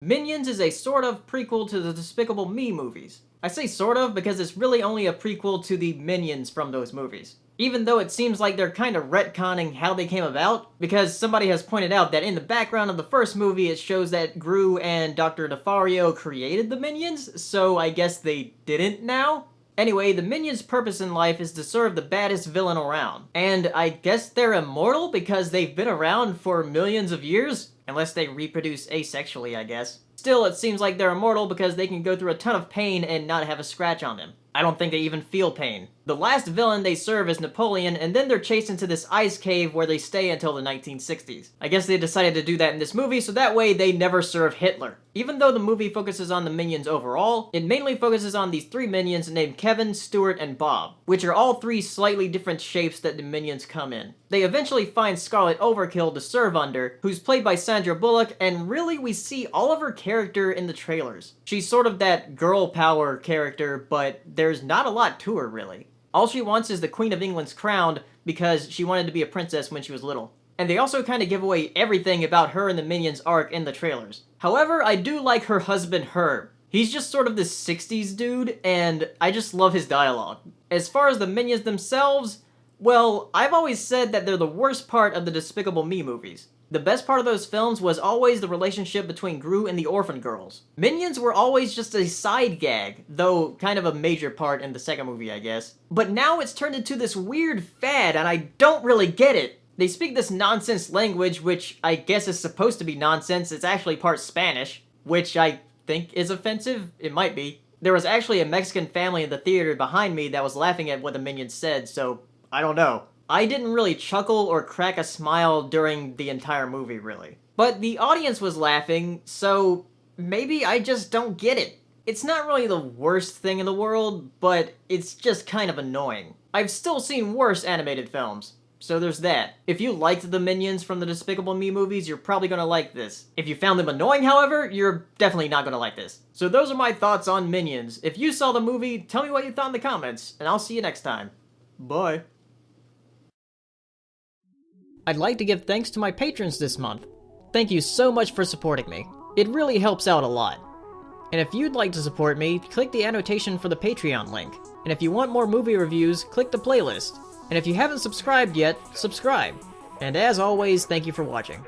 Minions is a sort of prequel to the Despicable Me movies. I say sort of because it's really only a prequel to the Minions from those movies. Even though it seems like they're kind of retconning how they came about, because somebody has pointed out that in the background of the first movie it shows that Gru and Dr. Nefario created the Minions, so I guess they didn't now? Anyway, the Minions' purpose in life is to serve the baddest villain around. And I guess they're immortal because they've been around for millions of years? Unless they reproduce asexually, I guess. Still, it seems like they're immortal because they can go through a ton of pain and not have a scratch on them. I don't think they even feel pain. The last villain they serve is Napoleon, and then they're chased into this ice cave where they stay until the 1960s. I guess they decided to do that in this movie so that way they never serve Hitler. Even though the movie focuses on the Minions overall, it mainly focuses on these three Minions named Kevin, Stuart, and Bob, which are all three slightly different shapes that the Minions come in. They eventually find Scarlet Overkill to serve under, who's played by Sandra Bullock, and really we see all of her character in the trailers. She's sort of that girl power character, but there's not a lot to her really. All she wants is the Queen of England's crown because she wanted to be a princess when she was little. And they also kind of give away everything about her and the Minions arc in the trailers. However, I do like her husband Herb. He's just sort of this 60s dude, and I just love his dialogue. As far as the Minions themselves, well, I've always said that they're the worst part of the Despicable Me movies. The best part of those films was always the relationship between Gru and the orphan girls. Minions were always just a side gag, though kind of a major part in the second movie, I guess. But now it's turned into this weird fad, and I don't really get it. They speak this nonsense language, which I guess is supposed to be nonsense. It's actually part Spanish, which I think is offensive. It might be. There was actually a Mexican family in the theater behind me that was laughing at what the Minions said, so I don't know. I didn't really chuckle or crack a smile during the entire movie, really. But the audience was laughing, so maybe I just don't get it. It's not really the worst thing in the world, but it's just kind of annoying. I've still seen worse animated films, so there's that. If you liked the Minions from the Despicable Me movies, you're probably gonna like this. If you found them annoying, however, you're definitely not gonna like this. So those are my thoughts on Minions. If you saw the movie, tell me what you thought in the comments, and I'll see you next time. Bye. I'd like to give thanks to my patrons this month. Thank you so much for supporting me. It really helps out a lot. And if you'd like to support me, click the annotation for the Patreon link. And if you want more movie reviews, click the playlist. And if you haven't subscribed yet, subscribe. And as always, thank you for watching.